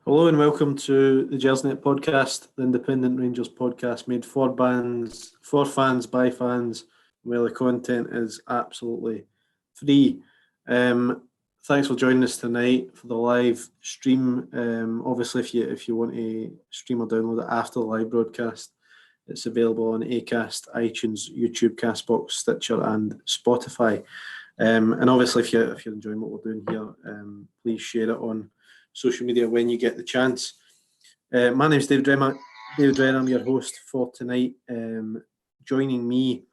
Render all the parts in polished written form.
Hello and welcome to the Gersnet Podcast, the independent Rangers podcast made for fans, by fans, where the content is absolutely free. Thanks for joining us tonight for the live stream. Obviously, if you want to stream or download it after the live broadcast, it's available on Acast, iTunes, YouTube, Castbox, Stitcher, and Spotify. And obviously, if you're enjoying what we're doing here, please share it on social media when you get the chance. My name's David Renner. I'm your host for tonight. Joining me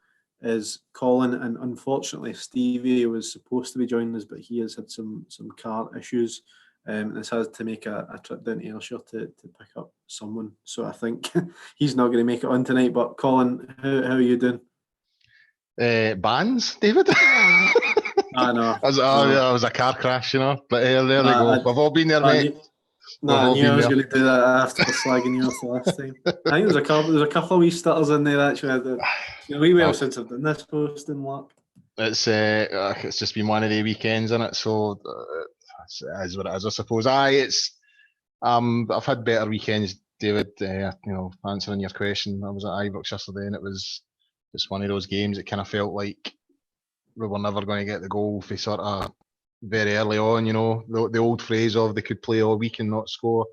is Colin, and unfortunately Stevie was supposed to be joining us, but he has had some car issues and has had to make a trip down to Ayrshire to pick up someone. So I think he's not going to make it on tonight. But Colin, how are you doing? Bands, David? No. It was a car crash, But there we go. We've all been there, mate. I knew I was going to do that after slagging you off the last time. I think there's a couple of wee stutters in there actually. Since I've done this posting lap. It's just been one of the weekends, isn't it? So as what it is, I suppose. I've had better weekends, David. Answering your question, I was at Ibrox yesterday, and it's one of those games. It kind of felt like we were never going to get the goal for sort of very early on, the old phrase of they could play all week and not score.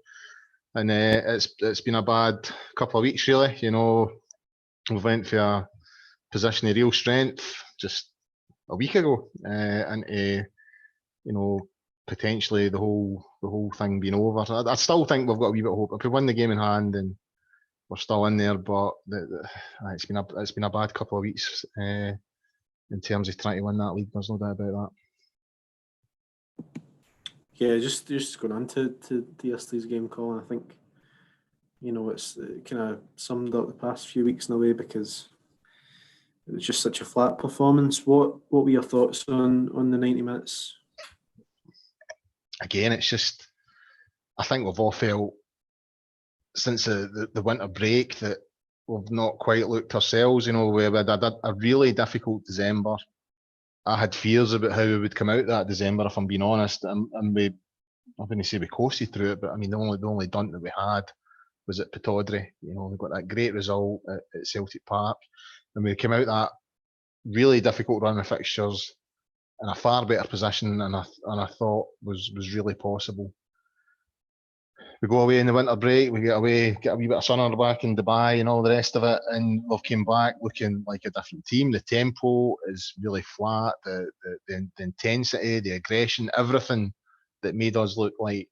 And it's been a bad couple of weeks, really. We went for a position of real strength just a week ago, and potentially the whole thing being over. I still think we've got a wee bit of hope. If we win the game in hand, and we're still in there, but it's been a bad couple of weeks in terms of trying to win that league. There's no doubt about that. Yeah, just going on to yesterday's game, Colin, I think, it's kind of summed up the past few weeks in a way, because it was just such a flat performance. What were your thoughts on the 90 minutes? Again, it's just, I think we've all felt since the winter break that we've not quite looked ourselves. We had a really difficult December. I had fears about how we would come out that December, if I'm being honest, and we, I'm going to say we coasted through it, but I mean the only dunt that we had was at Pittodrie. We got that great result at Celtic Park, and we came out that really difficult run of fixtures in a far better position than I thought was really possible. We go away in the winter break, we get a wee bit of sun on the back in Dubai and all the rest of it, and we've came back looking like a different team. The tempo is really flat, the intensity, the aggression, everything that made us look like,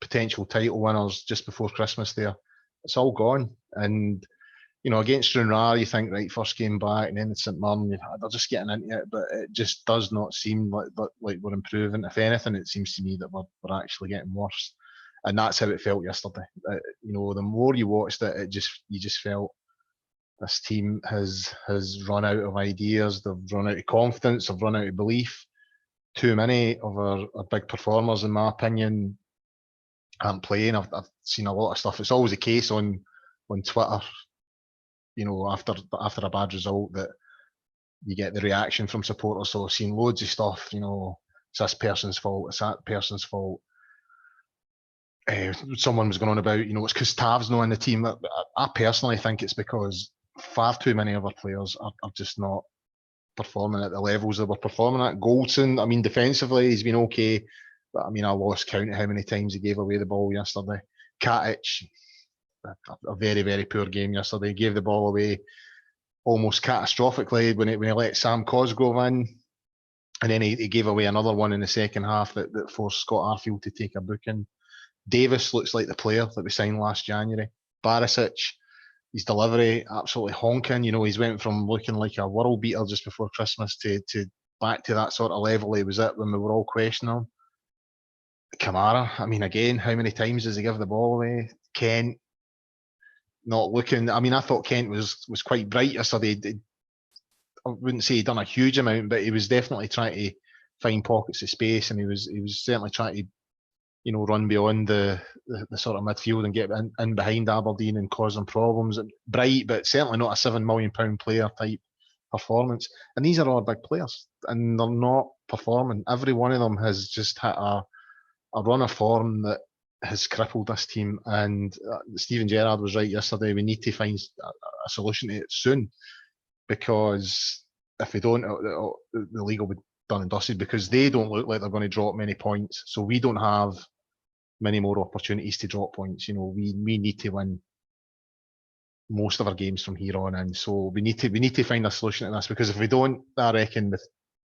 potential title winners just before Christmas there, it's all gone. And, against Stranraer, you think, right, first game back, and then at St Mirren, they're just getting into it, but it just does not seem like we're improving. If anything, it seems to me that we're actually getting worse. And that's how it felt yesterday. The more you watched it, you just felt this team has run out of ideas. They've run out of confidence. They've run out of belief. Too many of our big performers, in my opinion, aren't playing. I've seen a lot of stuff. It's always the case on Twitter. After a bad result, that you get the reaction from supporters. So I've seen loads of stuff. It's this person's fault. It's that person's fault. Someone was going on about, it's because Tav's not in the team. I personally think it's because far too many of our players are just not performing at the levels that we're performing at. Goldson, I mean, defensively, he's been okay, but I mean, I lost count of how many times he gave away the ball yesterday. Katic, a very, very poor game yesterday. He gave the ball away almost catastrophically when he let Sam Cosgrove in, and then he gave away another one in the second half that forced Scott Arfield to take a booking. Davis looks like the player that we signed last January. Barisic, his delivery absolutely honking. He's went from looking like a world beater just before Christmas to back to that sort of level he was at when we were all questioning him. Kamara, I mean, again, how many times does he give the ball away? Kent, not looking. I mean, I thought Kent was quite bright yesterday. I wouldn't say he'd done a huge amount, but he was definitely trying to find pockets of space, and he was certainly trying to run beyond the sort of midfield and get in behind Aberdeen and cause them problems. Bright, but certainly not a £7 million player type performance. And these are all big players, and they're not performing. Every one of them has just hit a run of form that has crippled this team. And Stephen Gerrard was right yesterday. We need to find a solution to it soon, because if we don't, the league will be done and dusted, because they don't look like they're going to drop many points. So we don't have many more opportunities to drop points. We need to win most of our games from here on in. So we need to find a solution to this, because if we don't, I reckon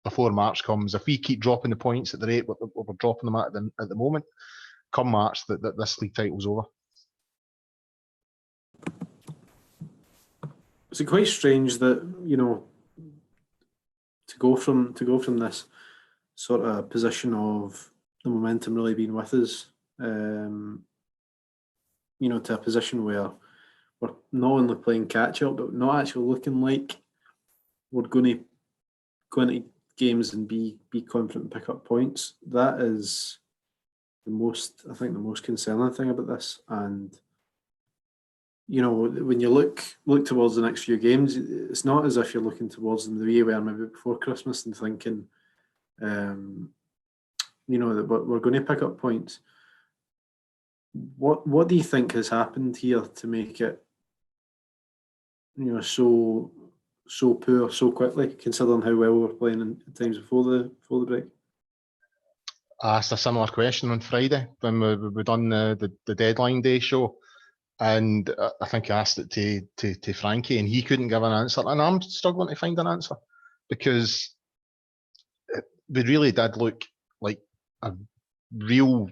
before March comes, if we keep dropping the points at the rate we're dropping them at the moment, come March, that this league title's over. Is it quite strange that, to go from this sort of position of the momentum really being with us, to a position where we're not only playing catch up, but not actually looking like we're going to go into games and be confident and pick up points. That is the most concerning thing about this. And when you look towards the next few games, it's not as if you're looking towards them the way you were maybe before Christmas and thinking, that we're going to pick up points. What do you think has happened here to make it, so poor so quickly, considering how well we were playing in times before the break? I asked a similar question on Friday when we done the deadline day show, and I think I asked it to Frankie, and he couldn't give an answer, and I'm struggling to find an answer, because we really did look like a real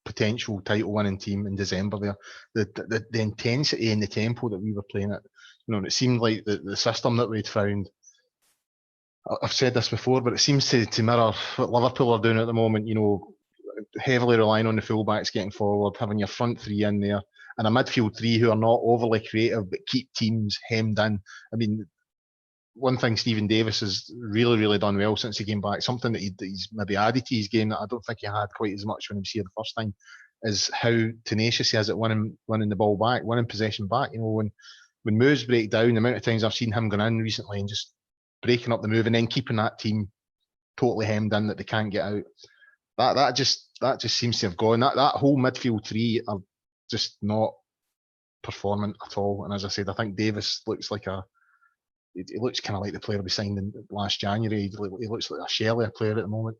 potential title winning team in December there. The intensity and the tempo that we were playing at, it seemed like the system that we'd found, I've said this before, but it seems to mirror what Liverpool are doing at the moment, heavily relying on the fullbacks getting forward, having your front three in there, and a midfield three who are not overly creative but keep teams hemmed in. I mean, one thing Stephen Davis has really done well since he came back, something that he's maybe added to his game that I don't think he had quite as much when he was here the first time, is how tenacious he is at winning the ball back, winning possession back. When moves break down, the amount of times I've seen him going in recently and just breaking up the move and then keeping that team totally hemmed in that they can't get out. That just seems to have gone. That whole midfield three are just not performant at all. And as I said, I think Davis looks like he looks kind of like the player we signed in last January. He looks like a Shelley player at the moment.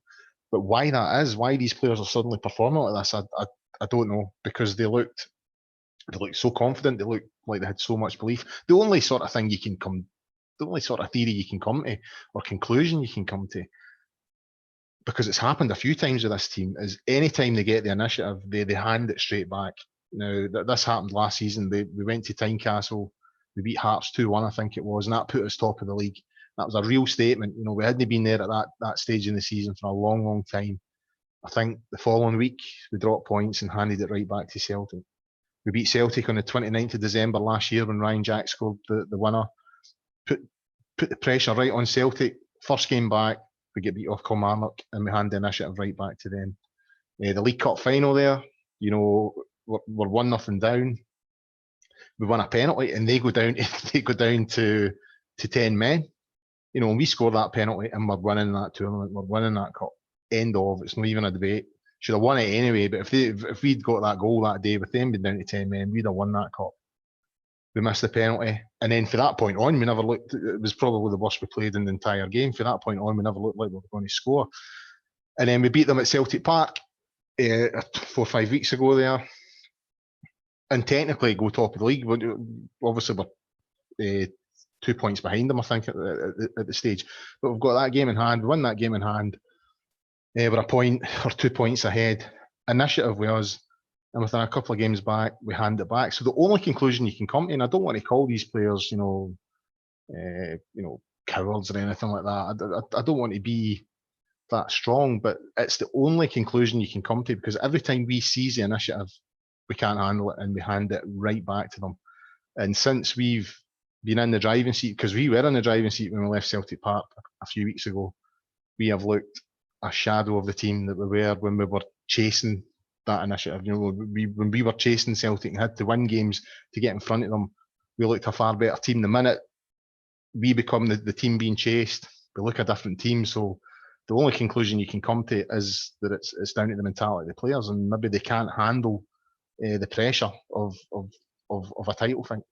But why that is, why these players are suddenly performing like this, I don't know. Because they looked so confident. They looked like they had so much belief. The only sort of theory you can come to, or conclusion you can come to, because it's happened a few times with this team, is any time they get the initiative, they hand it straight back. Now, this happened last season. We went to Tynecastle. We beat Hearts 2-1, I think it was, and that put us top of the league. That was a real statement. We hadn't been there at that stage in the season for a long time. I think the following week, we dropped points and handed it right back to Celtic. We beat Celtic on the 29th of December last year when Ryan Jack scored the winner. Put the pressure right on Celtic. First game back, we get beat off Kilmarnock, and we hand the initiative right back to them. The League Cup final there, we're 1-0 down. We won a penalty, and they go down to 10 men. When we score that penalty and we're winning that tournament, we're winning that cup. End of. It's not even a debate. Should have won it anyway, but if we'd got that goal that day with them being down to 10 men, we'd have won that cup. We missed the penalty, and then from that point on, we never looked. It was probably the worst we played in the entire game. From that point on, we never looked like we were going to score. And then we beat them at Celtic Park 4 or 5 weeks ago there, and technically go top of the league. Obviously, we're 2 points behind them, I think, at the stage. But we've got that game in hand. We win that game in hand. We're a point or 2 points ahead. Initiative with us. And within a couple of games back, we hand it back. So the only conclusion you can come to, and I don't want to call these players, cowards or anything like that. I don't want to be that strong, but it's the only conclusion you can come to, because every time we seize the initiative, we can't handle it and we hand it right back to them. And since we've been in the driving seat, because we were in the driving seat when we left Celtic Park a few weeks ago, we have looked a shadow of the team that we were when we were chasing that initiative. When we were chasing Celtic and had to win games to get in front of them, we looked a far better team. The minute we become the team being chased. We look at different teams, so the only conclusion you can come to is that it's down to the mentality of the players, and maybe they can't handle the pressure of a title fight.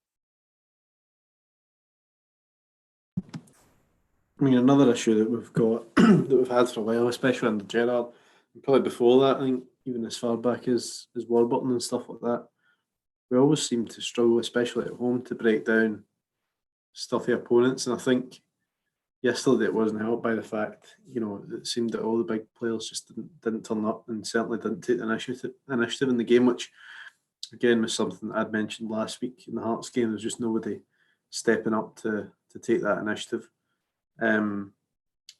I mean, another issue that we've got that we've had for a while, especially under Gerrard, and probably before that, I think even as far back as Warburton and stuff like that, we always seem to struggle, especially at home, to break down stuffy opponents. And I think yesterday it wasn't helped by the fact, it seemed that all the big players just didn't turn up and certainly didn't take the initiative in the game, which again was something that I'd mentioned last week in the Hearts game. There's just nobody stepping up to take that initiative. And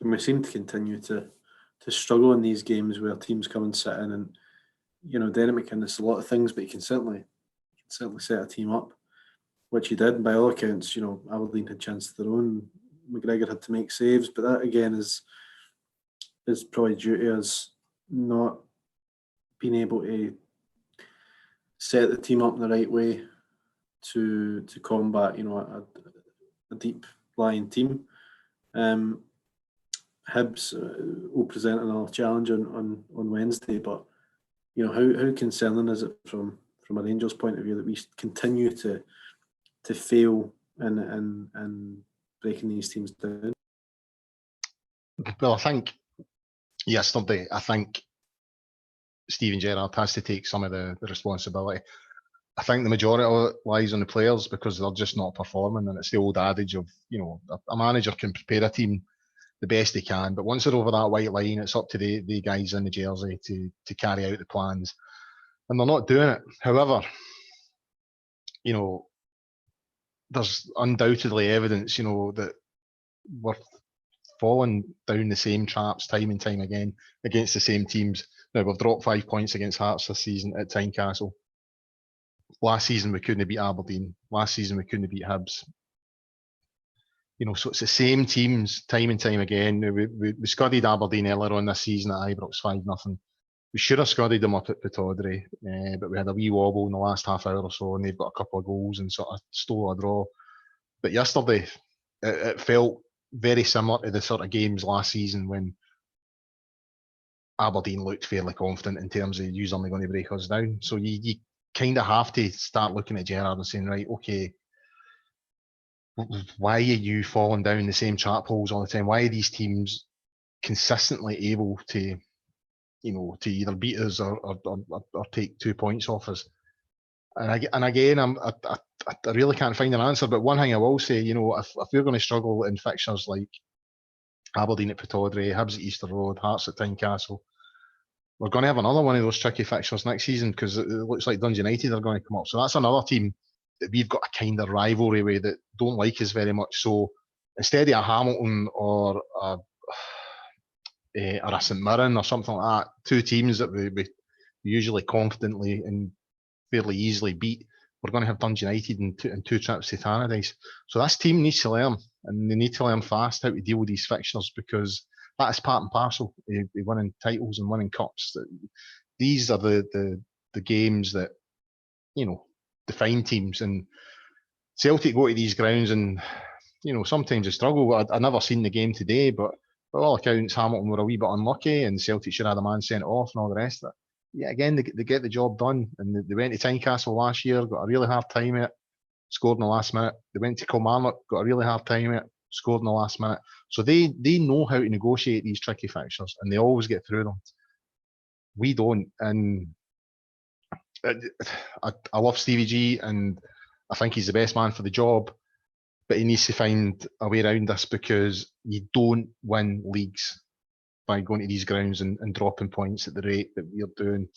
we seem to continue to struggle in these games where teams come and sit in, and Derek McInnes a lot of things, but he can certainly set a team up, which he did. And by all accounts, Aberdeen had chanced their own. McGregor had to make saves, but that again is probably due to us not being able to set the team up in the right way to combat a deep lying team. Hibs will present another challenge on Wednesday, but how concerning is it from a Rangers point of view that we continue to fail in breaking these teams down? Well, I think yesterday, Steven Gerrard has to take some of the responsibility. I think the majority of it lies on the players because they're just not performing, and it's the old adage of a manager can prepare a team the best they can, but once they're over that white line, it's up to the guys in the jersey to carry out the plans, and they're not doing it. However, there's undoubtedly evidence, that we're falling down the same traps time and time again against the same teams. Now, we've dropped 5 points against Hearts this season at Tynecastle. Last season we couldn't beat Aberdeen. Last season we couldn't beat Hibs. So it's the same teams time and time again. We scudded Aberdeen earlier on this season at Ibrox 5-0. We should have scudded them up at Pittodrie, but we had a wee wobble in the last half hour or so, and they've got a couple of goals and sort of stole a draw. But yesterday, it felt very similar to the sort of games last season when Aberdeen looked fairly confident in terms of you're only going to break us down. So you kind of have to start looking at Gerrard and saying, right, okay, why are you falling down the same trap holes all the time? Why are these teams consistently able to, to either beat us or take 2 points off us? And again, I really can't find an answer. But one thing I will say, if we're going to struggle in fixtures like Aberdeen at Pittodrie, Hibs at Easter Road, Hearts at Tynecastle, we're going to have another one of those tricky fixtures next season because it looks like Dundee United are going to come up. So that's another team that we've got a kind of rivalry with that don't like us very much. So instead of a Hamilton or a St Mirren or something like that, two teams that we usually confidently and fairly easily beat, we're going to have Dundee United in two trips to Tannadice. So this team needs to learn, and they need to learn fast how to deal with these fixtures because that is part and parcel of winning titles and winning cups. These are the games that define teams, and Celtic go to these grounds and sometimes they struggle. I've never seen the game today, but by all accounts Hamilton were a wee bit unlucky and Celtic should have had a man sent off and all the rest of it. Yeah, again, they get the job done, and they went to Tynecastle last year, got a really hard time at it, scored in the last minute. They went to Kilmarnock, got a really hard time at it, scored in the last minute. So they know how to negotiate these tricky fixtures, and they always get through them. We don't, and I love Stevie G, and I think he's the best man for the job, but he needs to find a way around this because you don't win leagues by going to these grounds and dropping points at the rate that we're doing.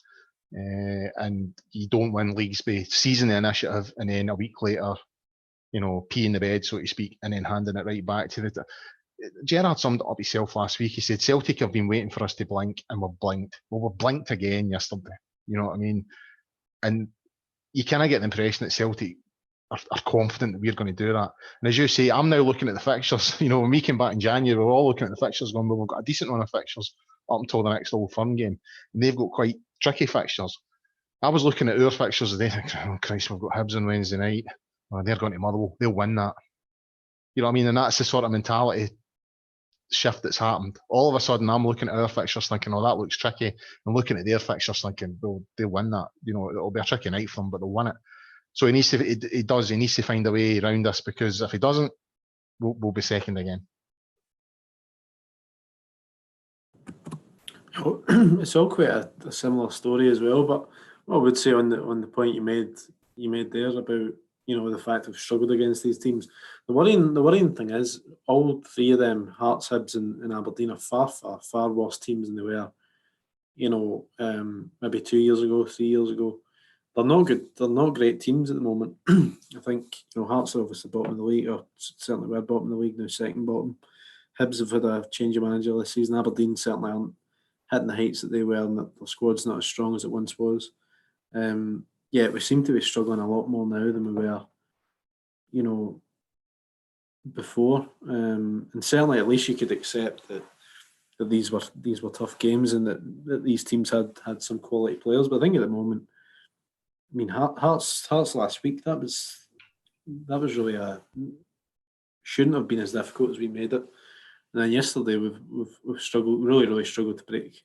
And you don't win leagues by seizing the initiative and then a week later, peeing the bed, so to speak, and then handing it right back to the... Gerrard summed it up himself last week. He said, Celtic have been waiting for us to blink and we've blinked. Well, we've blinked again yesterday. You know what I mean? And you kind of get the impression that Celtic are confident that we're going to do that. And as you say, I'm now looking at the fixtures. When we came back in January, we were all looking at the fixtures going, well, we've got a decent run of fixtures up until the next Old Firm game. And they've got quite tricky fixtures. I was looking at our fixtures today, thinking, oh Christ, we've got Hibs on Wednesday night. Oh, they're going to Motherwell. They'll win that. You know what I mean? And that's the sort of mentality shift that's happened. All of a sudden, I'm looking at our fixtures thinking, oh, that looks tricky. I'm looking at their fixtures thinking, well, they'll win that. You know, it'll be a tricky night for them, but they'll win it. So he needs to find a way around this, because if he doesn't, we'll be second again. It's all quite a similar story as well. But what I would say on the point you made there about, you know, the fact we've struggled against these teams. The worrying thing is all three of them, Hearts, Hibs and Aberdeen, are far worse teams than they were, you know, maybe 2 years ago, 3 years ago. They're not good. They're not great teams at the moment. I think, you know, Hearts are obviously bottom of the league, or certainly we're bottom of the league now, second bottom. Hibs have had a change of manager this season. Aberdeen certainly aren't hitting the heights that they were, and that their squad's not as strong as it once was. Yeah, we seem to be struggling a lot more now than we were, you know, before. And certainly, at least you could accept that these were tough games, and that these teams had some quality players. But I think at the moment, I mean, Hearts last week, that was really shouldn't have been as difficult as we made it. And then yesterday we've struggled, really struggled to break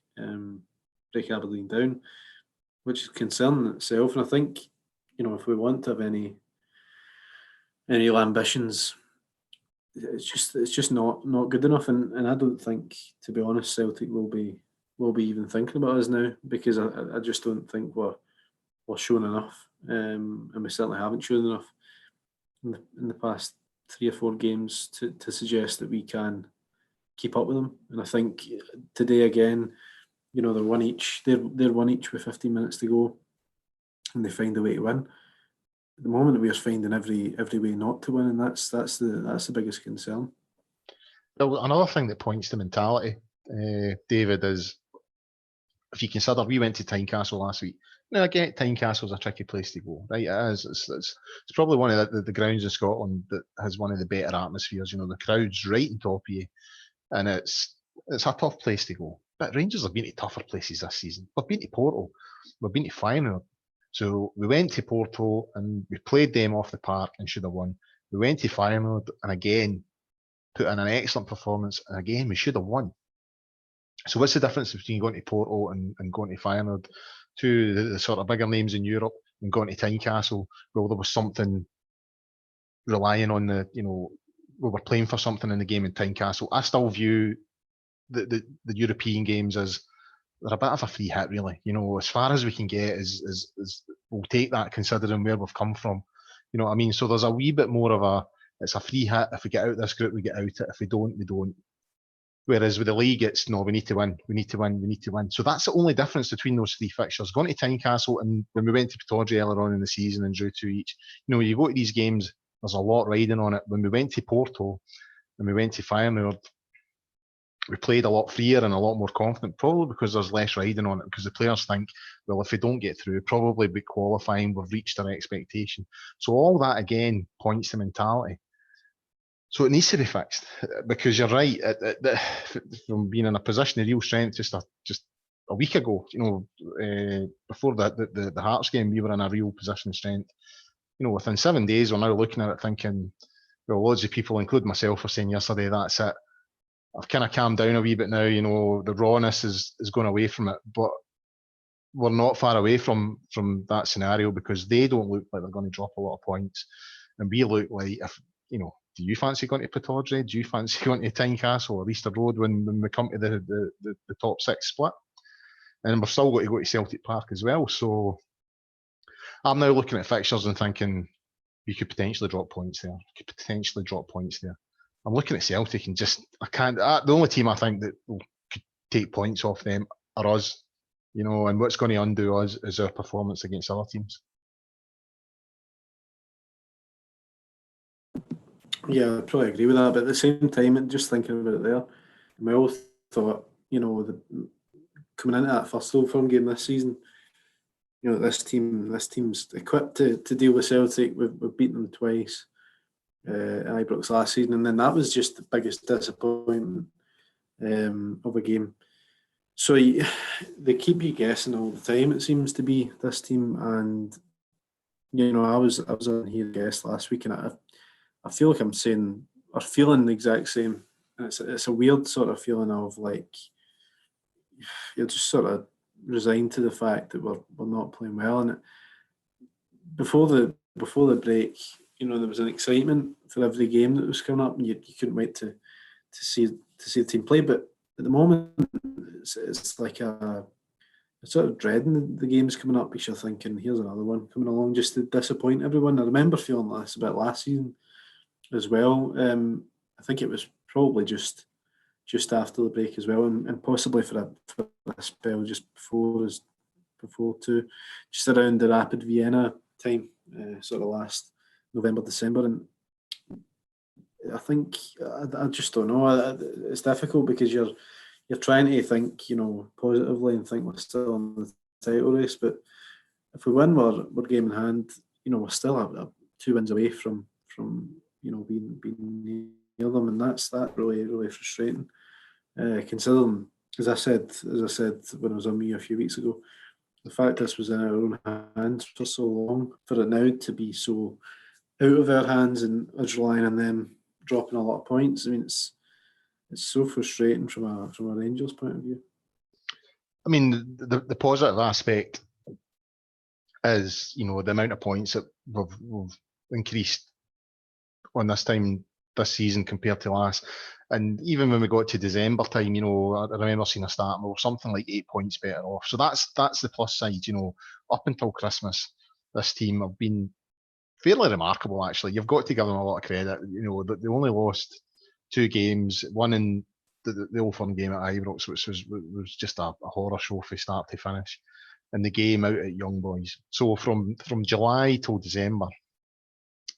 Aberdeen down, which is concerning in itself. And I think, you know, if we want to have any real ambitions, it's just not good enough. And I don't think, to be honest, Celtic will be even thinking about us now, because I just don't think we're showing enough, and we certainly haven't shown enough in the past 3 or 4 games to suggest that we can keep up with them. And I think today again, you know, they're one each with 15 minutes to go, and they find a way to win. At the moment, we are finding every way not to win, and that's the biggest concern. Well, another thing that points to mentality, David, is if you consider we went to Tynecastle last week. Now, again, Tynecastle's a tricky place to go, right? It is. It's probably one of the grounds in Scotland that has one of the better atmospheres. You know, the crowd's right on top of you, and it's a tough place to go. But Rangers have been to tougher places this season. We've been to Porto, we've been to Feyenoord. So we went to Porto and we played them off the park and should have won. We went to Feyenoord and again put in an excellent performance, and again we should have won. So what's the difference between going to Porto and going to Feyenoord, to the sort of bigger names in Europe, and going to Tynecastle? Well, there was something relying on we were playing for something in the game in Tynecastle. I still view the European games as they're a bit of a free hit, really. You know, as far as we can get is we'll take that, considering where we've come from. You know what I mean? So there's a wee bit more of it's a free hit. If we get out this group, we get out it. If we don't, we don't. Whereas with the league, it's no, we need to win, we need to win, we need to win. So that's the only difference between those 3 fixtures. Going to Tynecastle, and when we went to Pittodrie earlier on in the season and drew 2 each, you know, you go to these games, there's a lot riding on it. When we went to Porto and we went to Feyenoord, we played a lot freer and a lot more confident, probably because there's less riding on it, because the players think, well, if we don't get through, probably be qualifying, we've reached our expectation. So all that, again, points to mentality. So it needs to be fixed, because you're right. From being in a position of real strength just a week ago, you know, before the Hearts game, we were in a real position of strength. You know, within 7 days, we're now looking at it thinking, well, loads of people, including myself, were saying yesterday, that's it. I've kind of calmed down a wee bit now. You know, the rawness is going away from it, but we're not far away from that scenario, because they don't look like they're going to drop a lot of points, and we look like, if you know. Do you fancy going to Pittodrie? Do you fancy going to Tynecastle or Easter Road when we come to the top 6 split? And we've still got to go to Celtic Park as well. So I'm now looking at fixtures and thinking you could potentially drop points there. I'm looking at Celtic and I can't. The only team I think that could take points off them are us. You know, and what's going to undo us is our performance against other teams. Yeah, I probably agree with that. But at the same time, and just thinking about it there, we all thought, you know, coming into that first Old Firm game this season, you know, this team's equipped to deal with Celtic. We've beaten them twice at Ibrox last season, and then that was just the biggest disappointment of a game. So they keep you guessing all the time, it seems to be, this team. And you know, I was on here guest last week, and I feel like I'm saying are feeling the exact same. And it's a weird sort of feeling of like you're just sort of resigned to the fact that we're not playing well. And before the break, there was an excitement for every game that was coming up, and you couldn't wait to see the team play. But at the moment, it's like a sort of dreading the games coming up because you're thinking, here's another one coming along just to disappoint everyone. I remember feeling this a bit last season as well. I think it was probably just after the break as well, and possibly for a spell just before too, just around the Rapid Vienna time, sort of last November, December. And I think I just don't know. It's difficult because you're trying to think, positively and think we're still in the title race. But if we win, we're game in hand. We're still 2 wins away from being near them, and that's really really frustrating. Considering, as I said when I was on me a few weeks ago, the fact this was in our own hands for so long, for it now to be so out of our hands and us relying on them dropping a lot of points. I mean, it's so frustrating from a Rangers point of view. I mean, the positive aspect is, the amount of points that we've increased on this season compared to last. And even when we got to December time, I remember seeing a stat, we were something like 8 points better off. So that's the plus side. Up until Christmas, this team have been fairly remarkable, actually. You've got to give them a lot of credit. They only lost 2 games, one in the Old Firm game at Ibrox, which was just a horror show from start to finish, and the game out at Young Boys. So from July till December,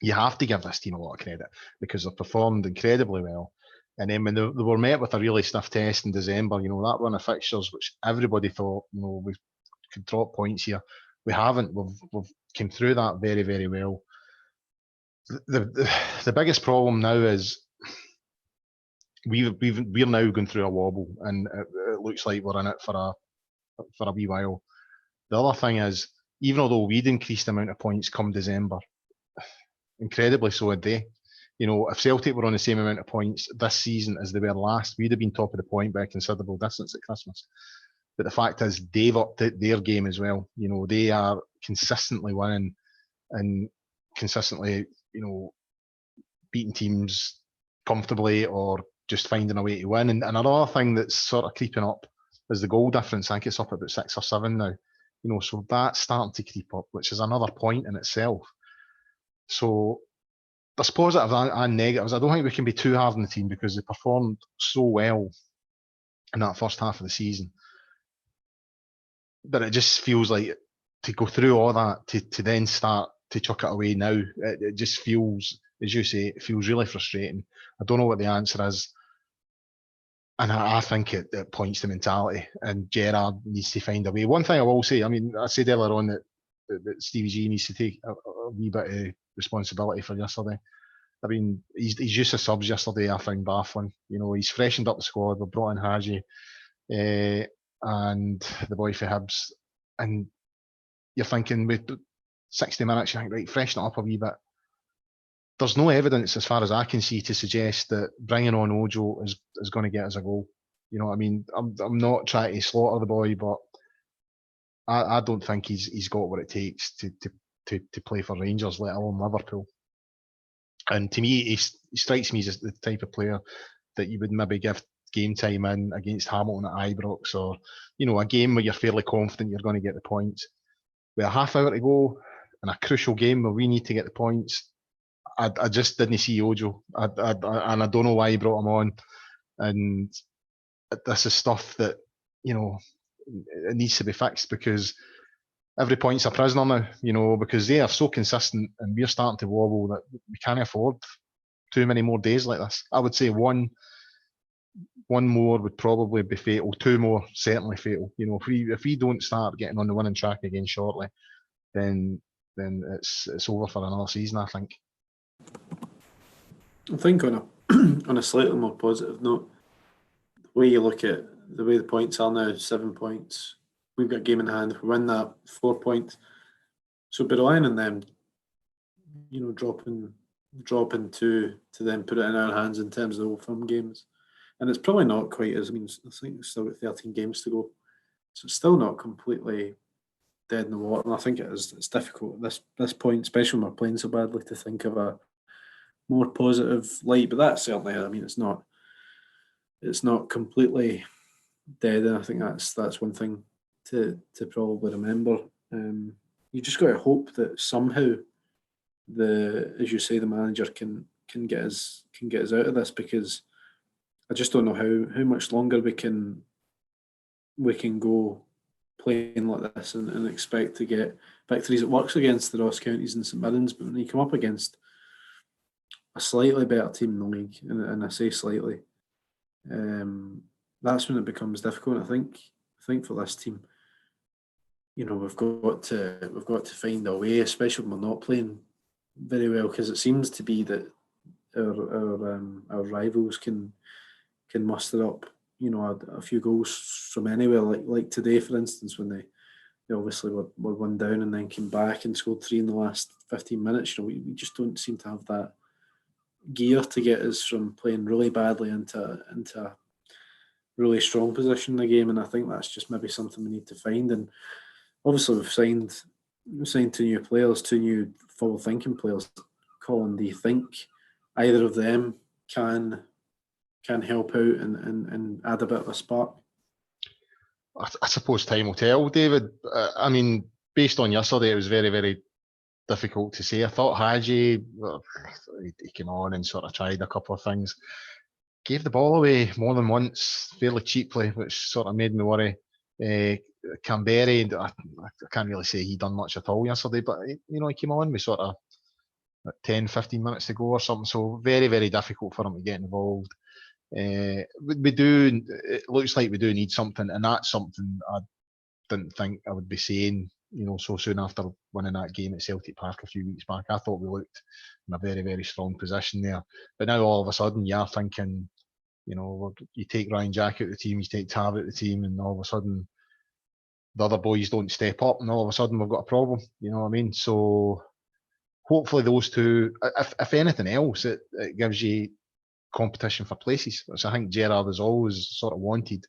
you have to give this team a lot of credit because they've performed incredibly well. And then when they were met with a really stiff test in December, that run of fixtures, which everybody thought, we could drop points here. We haven't. We've come through that very, very well. The biggest problem now is we're now going through a wobble, and it looks like we're in it for a wee while. The other thing is, even although we'd increased the amount of points come December, incredibly so had they. If Celtic were on the same amount of points this season as they were last, we'd have been top of the point by a considerable distance at Christmas. But the fact is, they've upped their game as well. They are consistently winning and consistently, beating teams comfortably or just finding a way to win. And another thing that's sort of creeping up is the goal difference. I think it's up about 6 or 7 now. So that's starting to creep up, which is another point in itself. So there's positives and negatives. I don't think we can be too hard on the team because they performed so well in that first half of the season. But it just feels like to go through all that, to then start to chuck it away now, it just feels, as you say, it feels really frustrating. I don't know what the answer is. And I think it points to mentality, and Gerrard needs to find a way. One thing I will say, I mean, I said earlier on that Stevie G needs to take a wee bit of responsibility for yesterday. I mean, his use of subs yesterday I found baffling. He's freshened up the squad. We've brought in Haji and the boy for Hibs, and you're thinking with 60 minutes, you think, right, freshen it up a wee bit. There's no evidence, as far as I can see, to suggest that bringing on Ojo is going to get us a goal. I mean, I'm not trying to slaughter the boy, but I don't think he's got what it takes to play for Rangers, let alone Liverpool. And to me, he strikes me as the type of player that you would maybe give game time in against Hamilton at Ibrox, or a game where you're fairly confident you're going to get the points. With a half hour to go in a crucial game where we need to get the points, I just didn't see Ojo, and I don't know why he brought him on. And this is stuff that it needs to be fixed, because every point's a prisoner now. Because they are so consistent, and we're starting to wobble that we can't afford too many more days like this. I would say one more would probably be fatal. 2 more certainly fatal. If we don't start getting on the winning track again shortly, then it's over for another season, I think. I think on a slightly more positive note, the way you look at the way the points are now, 7 points, we've got game in hand. If we win that, 4 points. So be relying on them, dropping dropping to then put it in our hands in terms of the Old Firm games. And it's probably not quite as, I think we've still got 13 games to go. So it's still not completely dead in the water. And I think it's difficult at this point, especially when we're playing so badly, to think of a more positive light. But that's certainly, it's not completely dead. And I think that's one thing to probably remember. You just got to hope that somehow as you say, the manager can get us out of this, because I just don't know how much longer we can go playing like this and expect to get victories. It works against the Ross Counties and St Mirrens, but when you come up against a slightly better team in the league, and I say slightly, that's when it becomes difficult. I think for this team, we've got to find a way, especially when we're not playing very well, because it seems to be that our rivals can muster up a few goals from anywhere, like today, for instance, when they obviously were 1 down and then came back and scored 3 in the last 15 minutes. We just don't seem to have that gear to get us from playing really badly into a really strong position in the game. And I think that's just maybe something we need to find. And obviously we've signed 2 new players, 2 new forward-thinking players. Colin, do you think either of them can help out and add a bit of a spark? I suppose time will tell, David. Based on yesterday, it was very, very difficult to say. I thought Hadji, he came on and sort of tried a couple of things. Gave the ball away more than once, fairly cheaply, which sort of made me worry. Canberry, I can't really say he done much at all yesterday, but he came on with sort of 10, 15 minutes to go or something. So very, very difficult for him to get involved. We do. It looks like we do need something, and that's something I didn't think I would be saying, so soon after winning that game at Celtic Park a few weeks back. I thought we looked in a very, very strong position there, but now all of a sudden you're thinking, you take Ryan Jack out of the team, you take Tav out of the team, and all of a sudden the other boys don't step up, and all of a sudden we've got a problem. You know what I mean? So hopefully those two, if anything else, it gives you competition for places, which I think Gerrard has always sort of wanted.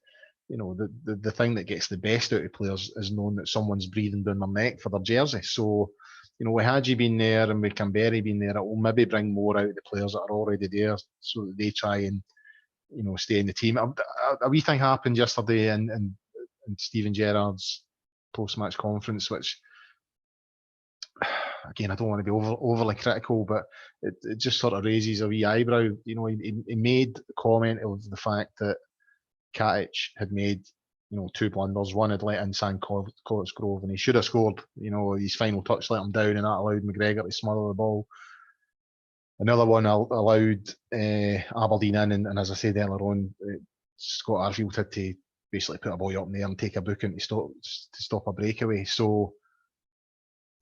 The thing that gets the best out of players is knowing that someone's breathing down their neck for their jersey. So, with Hadji being there and with Canberry being there, it will maybe bring more out of the players that are already there, so that they try and stay in the team. A wee thing happened yesterday in Steven Gerrard's post-match conference, which, again, I don't want to be overly critical, but it just sort of raises a wee eyebrow. He made the comment of the fact that Katic had made 2 blunders. One had let in San Cotsgrove, and he should have scored. His final touch let him down, and that allowed McGregor to smother the ball. Another one allowed Aberdeen in, and as I said earlier on, Scott Arfield had to basically put a boy up in there and take a booking to stop a breakaway. So,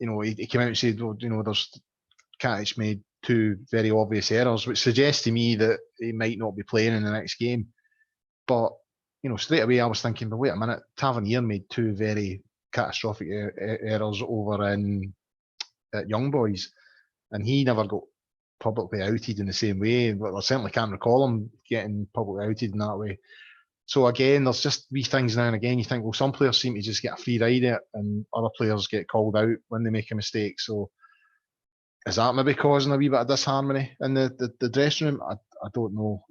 he came out and said, well, there's Katic made 2 very obvious errors, which suggests to me that he might not be playing in the next game. But, straight away I was thinking, but wait a minute, Tavernier made 2 very catastrophic errors over at Young Boys, and he never got publicly outed in the same way. But I certainly can't recall him getting publicly outed in that way. So again, there's just wee things now and again. You think, well, some players seem to just get a free ride at it, and other players get called out when they make a mistake. So is that maybe causing a wee bit of disharmony in the dressing room? I don't know.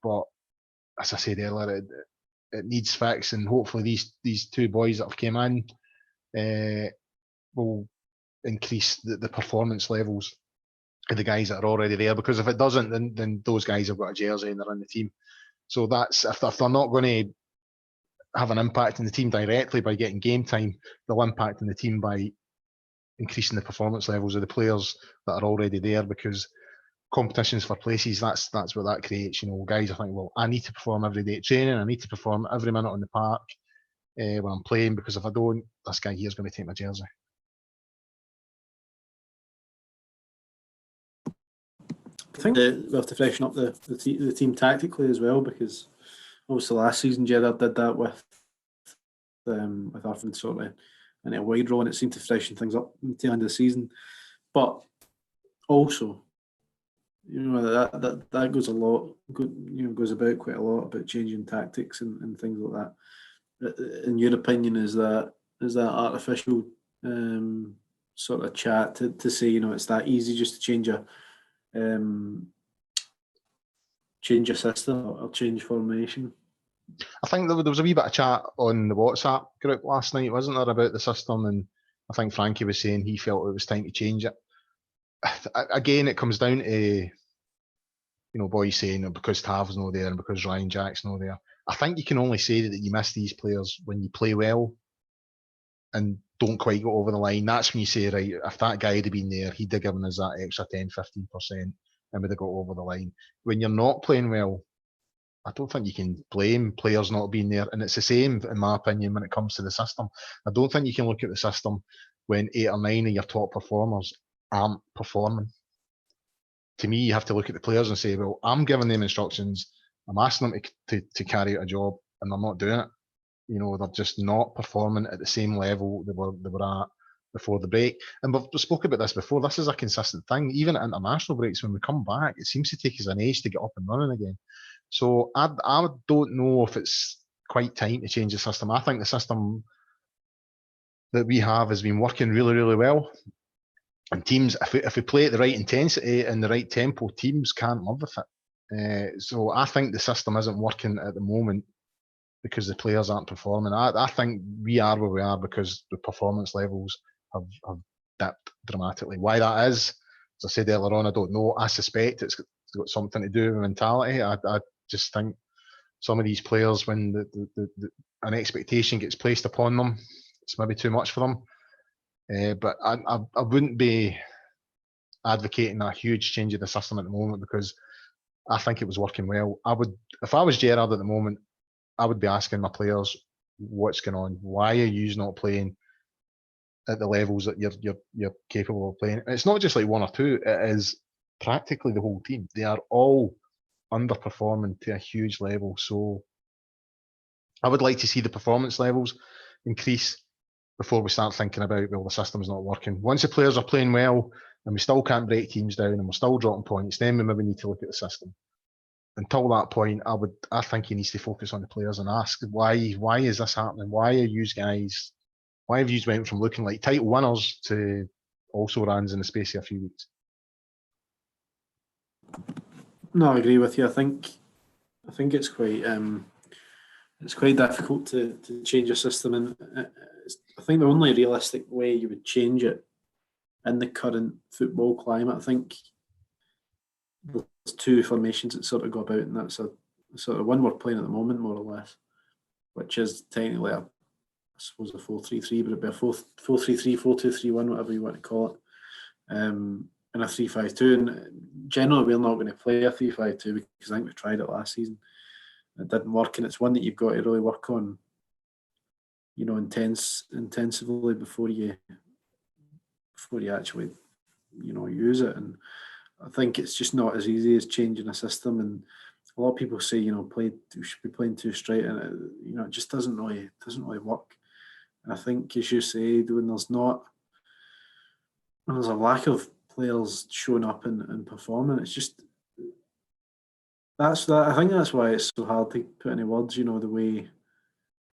But as I said earlier, it needs fix, and hopefully these 2 boys that have came in will increase the performance levels of the guys that are already there. Because if it doesn't, then those guys have got a jersey and they're in the team. So that's if they're not going to have an impact on the team directly by getting game time, they'll impact on the team by increasing the performance levels of the players that are already there. Because competitions for places, that's what that creates. Guys are thinking, well, I need to perform every day at training, I need to perform every minute on the park when I'm playing, because if I don't, this guy here is going to take my jersey. I think we have to freshen up the team tactically as well, because obviously last season Gerrard did that with Arfin sort of in a wide role, and it seemed to freshen things up until the end of the season. But also, that goes a lot. Goes about quite a lot about changing tactics and things like that. In your opinion, is that artificial sort of chat to say it's that easy just to change a system or change formation? I think there was a wee bit of chat on the WhatsApp group last night, wasn't there, about the system, and I think Frankie was saying he felt it was time to change it. Again, it comes down to boys saying because Tav's not there and because Ryan Jack's not there. I think you can only say that you miss these players when you play well and don't quite go over the line. That's when you say, right, if that guy had been there, he'd have given us that extra 10-15% and we'd have got over the line. When you're not playing well, I don't think you can blame players not being there. And it's the same, in my opinion, when it comes to the system. I don't think you can look at the system when 8 or 9 of your top performers aren't performing. To me, you have to look at the players and say, well, I'm giving them instructions. I'm asking them to carry out a job and they're not doing it. They're just not performing at the same level they were at before the break. And we've spoken about this before. This is a consistent thing. Even at international breaks, when we come back, it seems to take us an age to get up and running again. So I don't know if it's quite time to change the system. I think the system that we have has been working really, really well. And teams, if we play at the right intensity and the right tempo, teams can't live with it. So I think the system isn't working at the moment because the players aren't performing. I think we are where we are because the performance levels have dipped dramatically. Why that is, as I said earlier on, I don't know. I suspect it's got something to do with mentality. I just think some of these players, when an expectation gets placed upon them, it's maybe too much for them. But I wouldn't be advocating a huge change of the system at the moment because I think it was working well. If I was Gerrard at the moment, I would be asking my players, what's going on? Why are you not playing at the levels that you're capable of playing? And it's not just like one or two, it is practically the whole team. They are all underperforming to a huge level. So I would like to see the performance levels increase before we start thinking about, well, the system's not working. Once the players are playing well and we still can't break teams down and we're still dropping points, then we maybe need to look at the system. Until that point, I think he needs to focus on the players and ask why is this happening? Why have you went from looking like title winners to also runs in the space of a few weeks? No, I agree with you. I think it's quite difficult to change a system, and I think the only realistic way you would change it in the current football climate, I think there's two formations that sort of go about, and that's a sort of one we're playing at the moment, more or less, which is technically I suppose a 4-3-3, but it'd be a 4-3-3, 4-2-3-1, whatever you want to call it, and a 3-5-2. And generally, we're not going to play a 3-5-2 because I think we tried it last season. It didn't work, and it's one that you've got to really work on, intensively before you actually, use it. And I think it's just not as easy as changing a system. And a lot of people say, we should be playing too straight, and it just doesn't really work. And I think, as you say, when there's a lack of players showing up and performing, it's just I think that's why it's so hard to put any words, the way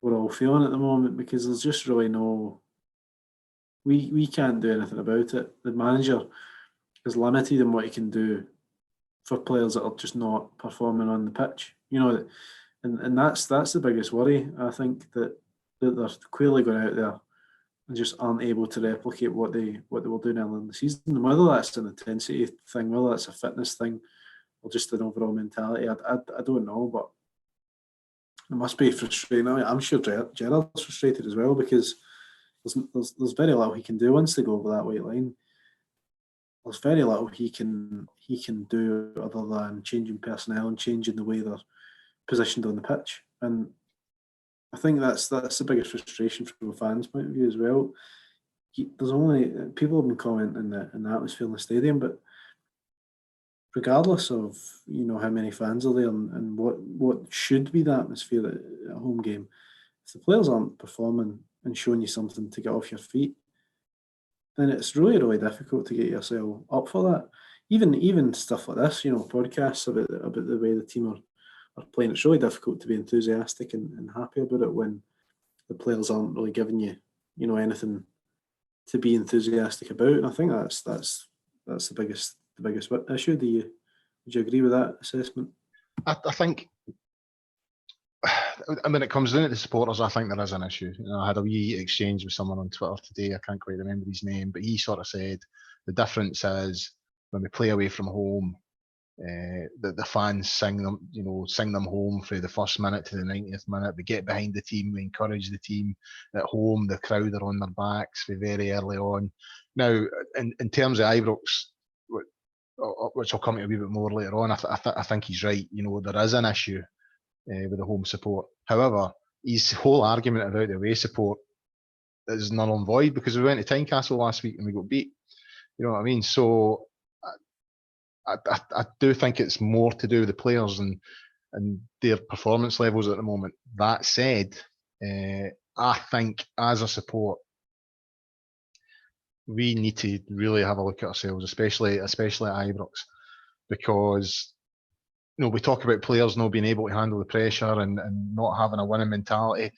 we're all feeling at the moment, because there's just really we can't do anything about it. The manager is limited in what he can do for players that are just not performing on the pitch, and that's the biggest worry. I think that they're clearly going out there and just aren't able to replicate what they were doing earlier in the season. And whether that's an intensity thing, whether that's a fitness thing, or just an overall mentality, I don't know, but it must be frustrating. I'm sure Gerrard's frustrated as well, because there's very little he can do once they go over that white line. There's very little he can do other than changing personnel and changing the way they're positioned on the pitch. And I think that's the biggest frustration from a fan's point of view as well. There's only people have been commenting in the atmosphere in the stadium, but regardless of how many fans are there and what should be the atmosphere at a home game, if the players aren't performing and showing you something to get off your feet, then it's really, really difficult to get yourself up for that. even stuff like this, podcasts about the way the team are playing. It's really difficult to be enthusiastic and happy about it when the players aren't really giving you, anything to be enthusiastic about. And I think that's the biggest issue. Would you agree with that assessment? I think when it comes down to the supporters, I think there is an issue. I had a wee exchange with someone on Twitter today. I can't quite remember his name, but he sort of said the difference is when we play away from home, the fans sing them home through the first minute to the 90th minute. We get behind the team, we encourage the team. At home, the crowd are on their backs very early on. Now, in terms of Ibrox, which I'll come to a wee bit more later on, I think he's right. There is an issue with the home support. However, his whole argument about the away support is null and void because we went to Tynecastle last week and we got beat. You know what I mean? So I do think it's more to do with the players and their performance levels at the moment. That said, I think as a support, we need to really have a look at ourselves, especially at Ibrox, because we talk about players not being able to handle the pressure and not having a winning mentality.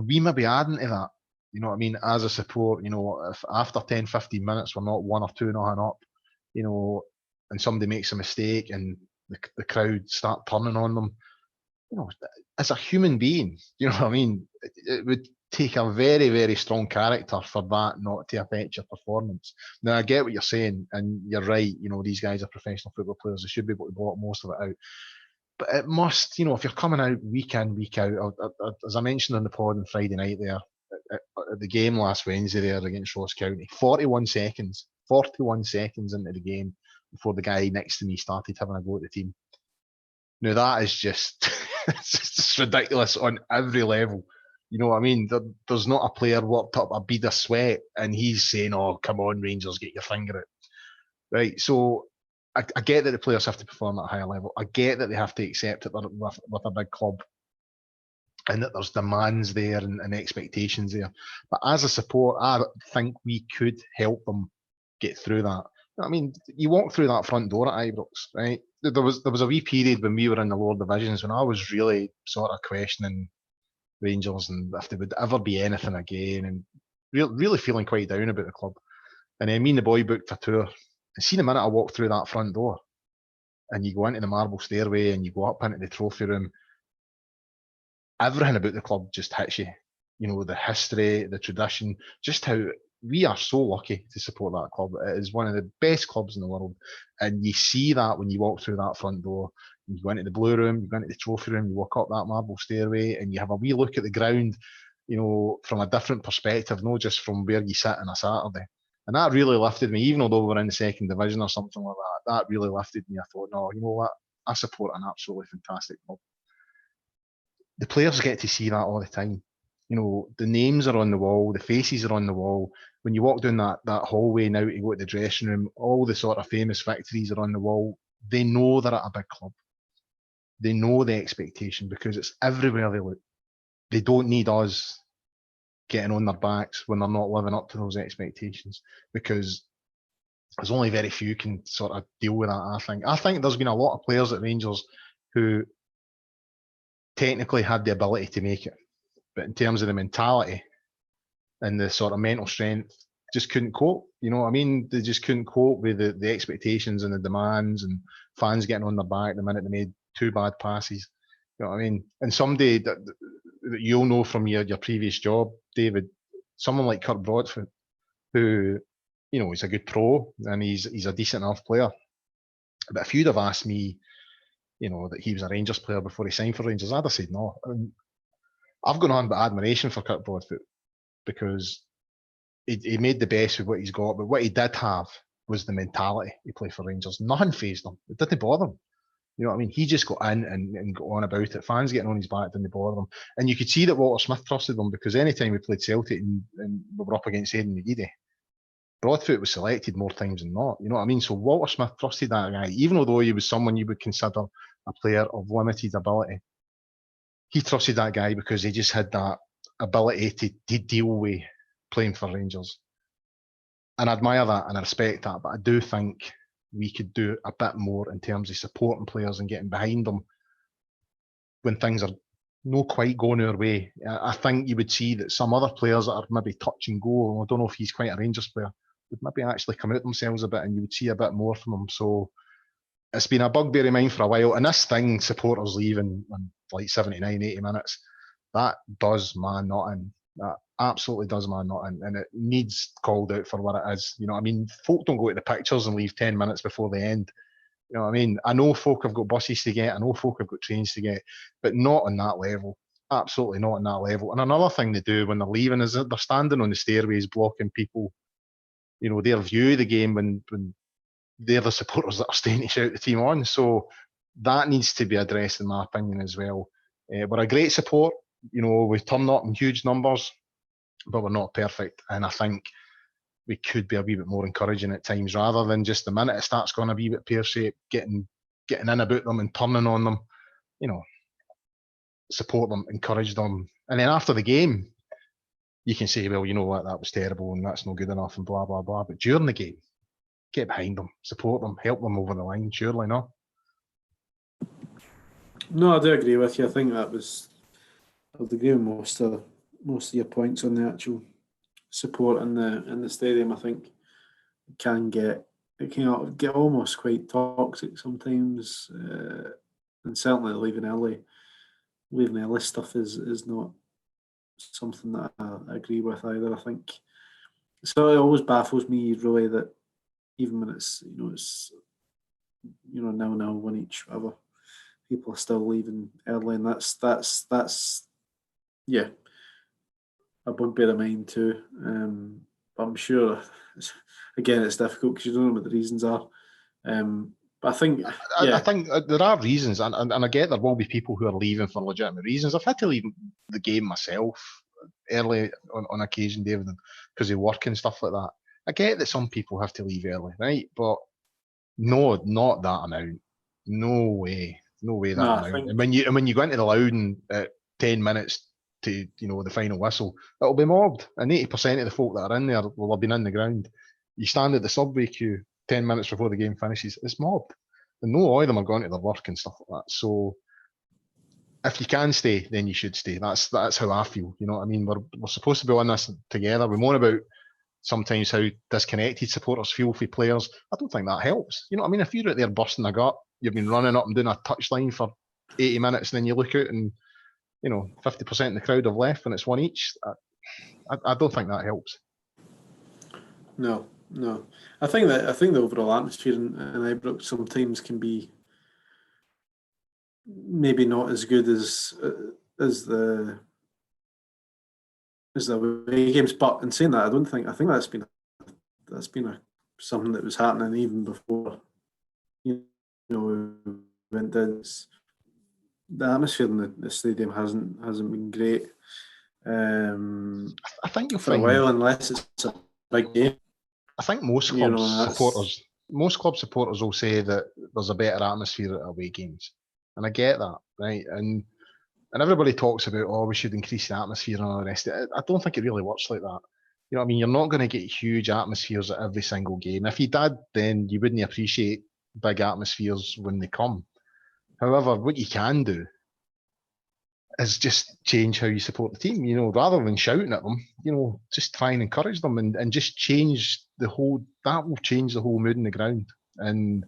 We may be adding to that. You know what I mean? As a support, if after 10, 15 minutes we're not 1 or 2-0 up, and somebody makes a mistake and the crowd start turning on them, as a human being, you know what I mean? It would take a very, very strong character for that not to affect your performance. Now, I get what you're saying, and you're right. These guys are professional football players. They should be able to block most of it out. But it must, if you're coming out week in, week out, as I mentioned on the pod on Friday night there, at the game last Wednesday there against Ross County, 41 seconds into the game before the guy next to me started having a go at the team. Now that is just, it's just ridiculous on every level. You know what I mean? There's not a player worked up a bead of sweat and he's saying, "Oh, come on, Rangers, get your finger out." Right, so I get that the players have to perform at a higher level. I get that they have to accept it with a big club and that there's demands there and expectations there. But as a support, I think we could help them get through that. I mean, you walk through that front door at Ibrox, right? There was a wee period when we were in the lower divisions when I was really sort of questioning Rangers and if there would ever be anything again, and really feeling quite down about the club. And then me and the boy booked a tour. And see the minute I walked through that front door, and you go into the marble stairway and you go up into the trophy room, everything about the club just hits you. The history, the tradition, just how we are so lucky to support that club. It is one of the best clubs in the world. And you see that when you walk through that front door. You go into the blue room, you go into the trophy room, you walk up that marble stairway and you have a wee look at the ground, from a different perspective, not just from where you sit on a Saturday. And that really lifted me, even although we're in the second division or something like that. That really lifted me. I thought, no, you know what? I support an absolutely fantastic club. The players get to see that all the time. The names are on the wall, the faces are on the wall. When you walk down that hallway now to go to the dressing room, all the sort of famous victories are on the wall. They know they're at a big club. They know the expectation because it's everywhere they look. They don't need us getting on their backs when they're not living up to those expectations, because there's only very few can sort of deal with that. I think there's been a lot of players at Rangers who technically had the ability to make it, but in terms of the mentality and the sort of mental strength, just couldn't cope. You know what I mean? They just couldn't cope with the expectations and the demands and fans getting on their back the minute they made 2 bad passes. You know what I mean? And somebody that you'll know from your previous job, David, someone like Kurt Broadfoot, who, he's a good pro and he's a decent enough player. But if you'd have asked me, that he was a Rangers player before he signed for Rangers, I'd have said no. I've gone on with admiration for Kurt Broadfoot because he made the best with what he's got, but what he did have was the mentality to play for Rangers. Nothing fazed him. It didn't bother him. You know what I mean? He just got in and got on about it. Fans getting on his back didn't bother him. And you could see that Walter Smith trusted him, because anytime we played Celtic and we were up against Aidan McGeady, Broadfoot was selected more times than not. You know what I mean? So Walter Smith trusted that guy, even although he was someone you would consider a player of limited ability. He trusted that guy because he just had that ability to deal with playing for Rangers. And I admire that and I respect that, but I do think we could do a bit more in terms of supporting players and getting behind them when things are not quite going our way. I think you would see that some other players that are maybe touch and go, I don't know if he's quite a Rangers player, would maybe actually come out themselves a bit, and you would see a bit more from him. So it's been a bugbear of mine for a while. And this thing, supporters leaving in like 79, 80 minutes, that does man not in. That absolutely does man not in. And it needs called out for what it is. You know what I mean? Folk don't go to the pictures and leave 10 minutes before the end. You know what I mean? I know folk have got buses to get, I know folk have got trains to get, but not on that level. Absolutely not on that level. And another thing they do when they're leaving is that they're standing on the stairways blocking people, you know, their view of the game when they're the supporters that are staying to shout the team on. So that needs to be addressed, in my opinion, as well. We're a great support. You know, we turn up in huge numbers, but we're not perfect. And I think we could be a wee bit more encouraging at times, rather than just the minute it starts going a wee bit pear-shaped, getting in about them and turning on them. You know, support them, encourage them. And then after the game, you can say, well, you know what, that was terrible and that's not good enough and blah, blah, blah. But during the game, get behind them, support them, help them over the line, surely, no? No, I do agree with you. I think that was, I'd agree with most of your points on the actual support in the stadium. I think it can get almost quite toxic sometimes, and certainly leaving early stuff is not something that I agree with either. I think so. It always baffles me really that even when it's 0-0, 1 each, whatever, people are still leaving early, and that's yeah, a bugbear of mine too. But I'm sure again it's difficult because you don't know what the reasons are. But I think I think there are reasons, and I get there will be people who are leaving for legitimate reasons. I've had to leave the game myself early on occasion, David, because of work and stuff like that. I get that some people have to leave early, right? But no, not that amount. No way that amount. And when you go into the Loudon at 10 minutes to the final whistle, it'll be mobbed, and 80% of the folk that are in there will have been in the ground. You stand at the subway queue 10 minutes before the game finishes, it's mobbed, and no all of them are going to their work and stuff like that. So if you can stay, then you should stay. That's how I feel. You know what I mean? We're supposed to be on this together. We moan about sometimes how disconnected supporters feel for players. I don't think that helps. You know what I mean? If you're out there busting a gut, you've been running up and doing a touchline for 80 minutes, and then you look out and 50% of the crowd have left and it's 1 each. I don't think that helps. No. I think the overall atmosphere in Ibrox sometimes can be maybe not as good as the away games. But in saying that, I think that's been something that was happening even before when the atmosphere in the stadium hasn't been great. I think you'll for find a while, unless it's a big game. I think most club supporters will say that there's a better atmosphere at away games, and I get that, right? And everybody talks about, we should increase the atmosphere and all the rest of it. I don't think it really works like that. You know what I mean? You're not going to get huge atmospheres at every single game. If you did, then you wouldn't appreciate big atmospheres when they come. However, what you can do is just change how you support the team, rather than shouting at them, just try and encourage them and just change that will change the whole mood in the ground. And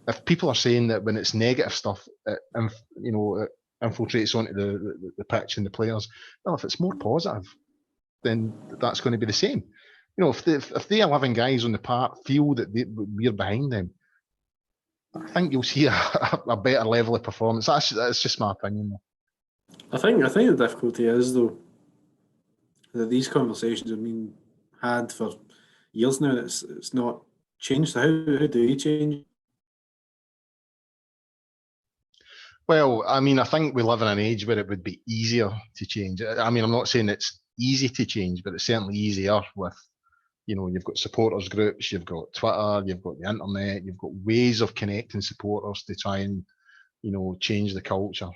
if people are saying that when it's negative stuff, it infiltrates onto the pitch and the players, well, if it's more positive, then that's going to be the same. If the 11 guys on the park feel that we're behind them, I think you'll see a better level of performance. That's just my opinion. I think the difficulty is, though, that these conversations have been had for years now, and it's not changed. So how do you change? Well, I mean, I think we live in an age where it would be easier to change. I mean, I'm not saying it's easy to change, but it's certainly easier with, you've got supporters groups, you've got Twitter, you've got the internet, you've got ways of connecting supporters to try and, change the culture.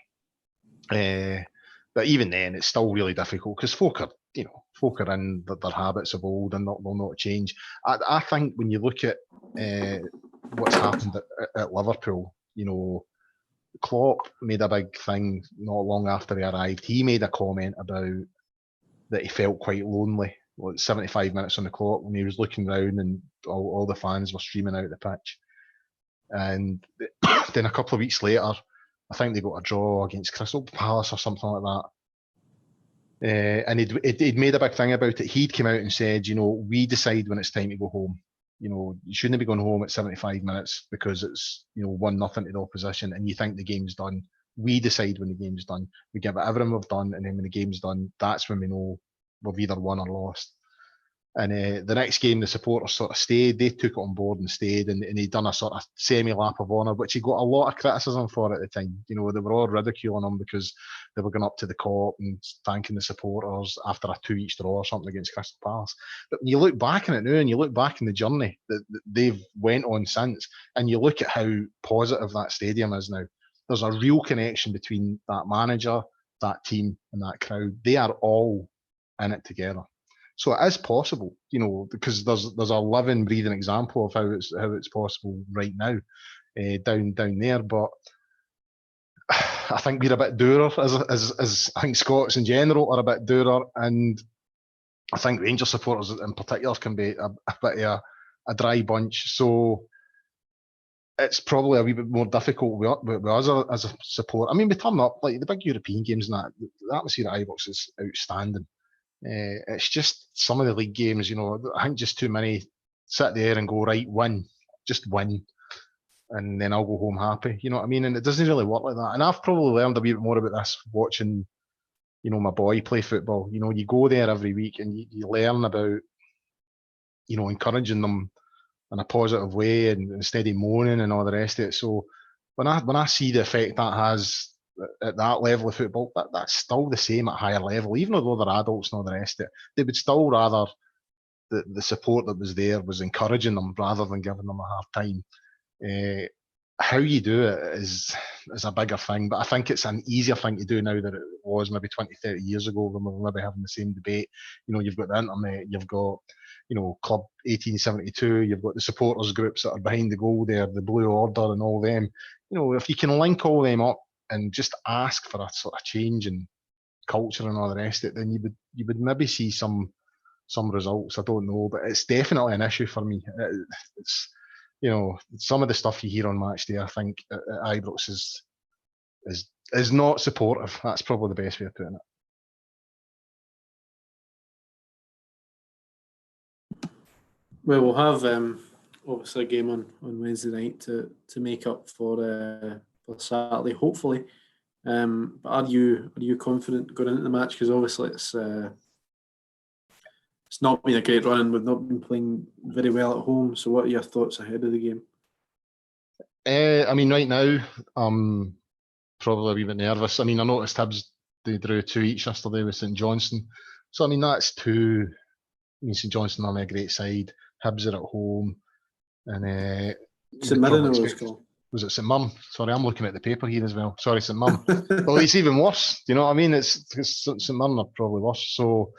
But even then, it's still really difficult because folk are in their habits of old and they'll not change. I think when you look at what's happened at Liverpool. You know, Klopp made a big thing not long after he arrived. He made a comment about that he felt quite lonely. 75 minutes on the clock when he was looking around and all the fans were streaming out the pitch. And then a couple of weeks later, I think they got a draw against Crystal Palace or something like that. And he'd made a big thing about it. He'd come out and said, you know, we decide when it's time to go home. You know, you shouldn't be going home at 75 minutes because it's, you know, 1-0 to the opposition and you think the game's done. We decide when the game's done. We give it everything we've done, and then when the game's done, that's when we know we've either won or lost. And the next game, the supporters sort of stayed. They took it on board and stayed, and he'd done a sort of semi-lap of honour, which he got a lot of criticism for at the time. You know, they were all ridiculing him because they were going up to the Kop and thanking the supporters after a 2-each draw or something against Crystal Palace. But when you look back on it now, and you look back in the journey that they've went on since, and you look at how positive that stadium is now, there's a real connection between that manager, that team, and that crowd. They are all in it together. So it is possible, you know, because there's a living, breathing example of how it's possible right now, down there. But I think we're a bit doorer, as I think Scots in general are a bit doorer, and I think Rangers supporters in particular can be a bit of a dry bunch. So it's probably a wee bit more difficult with us as a support. I mean, we turn up like the big European games and that. The atmosphere at Ibrox is outstanding. It's just some of the league games, you know, I think just too many sit there and go, right, win, just win, and then I'll go home happy. You know what I mean? And it doesn't really work like that. And I've probably learned a wee bit more about this watching, you know, my boy play football. You know, you go there every week and you learn about, you know, encouraging them in a positive way and instead of moaning and all the rest of it. So when I see the effect that has at that level of football, that's still the same at higher level, even though they're adults and all the rest of it. They would still rather the support that was there was encouraging them rather than giving them a hard time. How you do it is a bigger thing, but I think it's an easier thing to do now than it was maybe 20, 30 years ago when we were maybe having the same debate. You know, you've got the internet, you've got, you know, Club 1872, you've got the supporters groups that are behind the goal there, the Blue Order and all them. You know, if you can link all them up and just ask for a sort of change in culture and all the rest of it, then you would maybe see some results. I don't know, but it's definitely an issue for me. It's, you know, some of the stuff you hear on match day, I think at Ibrox is not supportive. That's probably the best way of putting it. Well, we'll have obviously a game on Wednesday night to make up for Saturday, hopefully. But are you confident going into the match? Because obviously it's not been a great run and we've not been playing very well at home. So what are your thoughts ahead of the game? I mean, right now, I'm probably a wee bit nervous. I mean, I noticed Hibs, they drew 2-each yesterday with St Johnstone. So, I mean, that's two. I mean, St Johnstone are a great side. Hibs are at home. And St Mirren was it St Mum? Sorry, I'm looking at the paper here as well. Sorry, St Mum. Well, it's even worse. You know what I mean? It's St Mirren are probably worse. So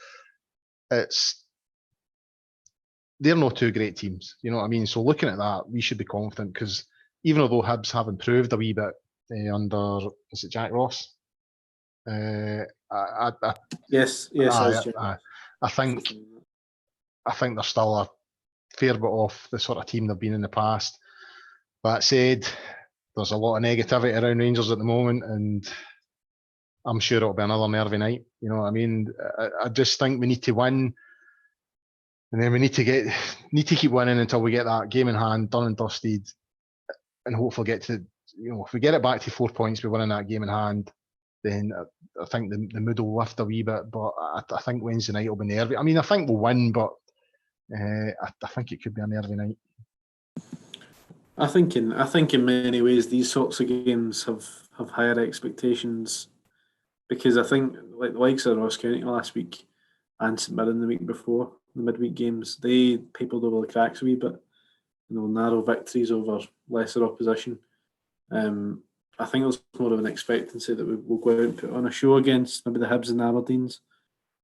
they're not two great teams. You know what I mean? So looking at that, we should be confident because even although Hibs have improved a wee bit under, is it Jack Ross? Yes. I think they're still a fair bit off the sort of team they've been in the past. That said, there's a lot of negativity around Rangers at the moment, and I'm sure it'll be another nervy night. You know what I mean? I just think we need to win, and then we need to keep winning until we get that game in hand done and dusted, and hopefully get to, you know, if we get it back to 4 points, we're winning that game in hand, then I think the mood will lift a wee bit. But I think Wednesday night will be nervy. I mean, I think we'll win, but I think it could be a nervy night. I think in many ways these sorts of games have higher expectations, because I think like the likes of Ross County last week and St Mirren the week before, the midweek games, they peopled over the cracks a wee bit. You know, narrow victories over lesser opposition. I think there's more of an expectancy that we'll go out and put on a show against maybe the Hibs and Aberdeens.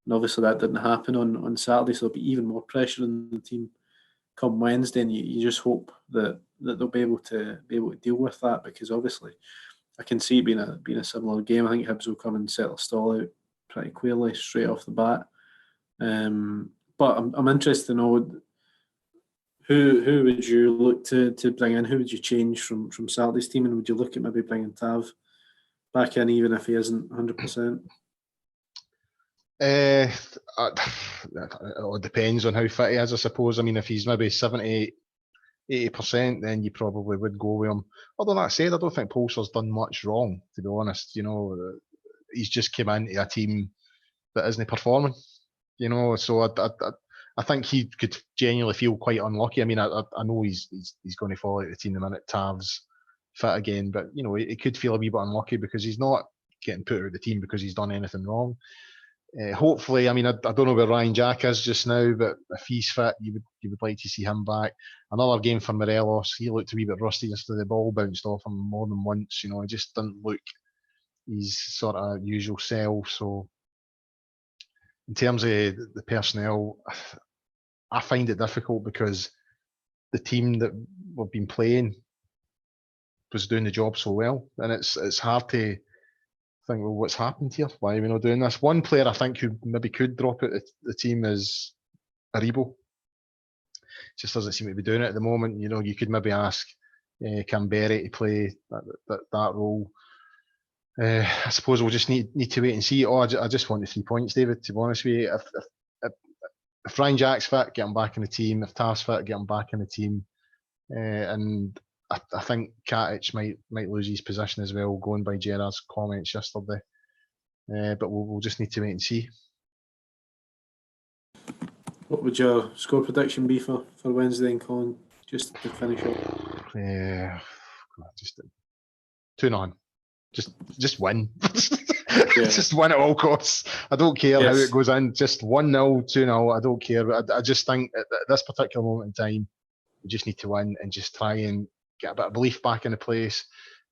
And obviously that didn't happen on Saturday, so there'll be even more pressure on the team come Wednesday, and you just hope that they'll be able to deal with that, because obviously I can see it being a similar game. I think Hibs will come and settle stall out pretty clearly straight off the bat. But I'm interested to know who would you look to bring in? Who would you change from Saturday's team, and would you look at maybe bringing Tav back in even if he isn't 100%? It all depends on how fit he is, I suppose. I mean, if he's maybe 70, 80%, then you probably would go with him. Although that said, I don't think Pulsar's done much wrong, to be honest. He's just come into a team that isn't performing. So I think he could genuinely feel quite unlucky. I mean, I know he's going to fall out of the team the minute Tav's fit again, but he could feel a wee bit unlucky because he's not getting put out of the team because he's done anything wrong. Hopefully, I mean, I don't know where Ryan Jack is just now, but if he's fit, you would like to see him back. Another game for Morelos, he looked a wee bit rusty yesterday. The ball bounced off him more than once. He just didn't look his sort of usual self. So, in terms of the personnel, I find it difficult because the team that we've been playing was doing the job so well, and it's hard to think, well, what's happened here? Why are we not doing this? One player I think who maybe could drop out the team is Aribo. Just doesn't seem to be doing it at the moment. You could maybe ask Canberra to play that role. I suppose we'll just need to wait and see. I just want the 3 points, David, to be honest with you. If Ryan Jack's fit, get him back in the team. If Tav's fit, get him back in the team. And I think Katic might lose his position as well, going by Gerard's comments yesterday. But we'll just need to wait and see. What would your score prediction be for Wednesday and Colin, just to finish up? Just 2-0. Just win. Just win at all costs. I don't care how it goes in. Just 1-0, 2-0. I don't care. I just think at this particular moment in time, we just need to win and just try and get a bit of belief back into place,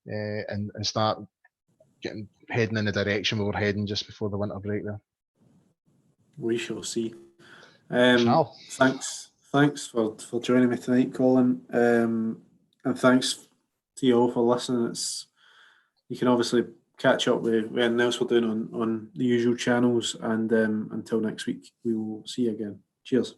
and start heading in the direction we were heading just before the winter break there. We shall see. Thanks for joining me tonight, Colin, and thanks to you all for listening. You can obviously catch up with anything else we're doing on the usual channels, and until next week, we will see you again. Cheers.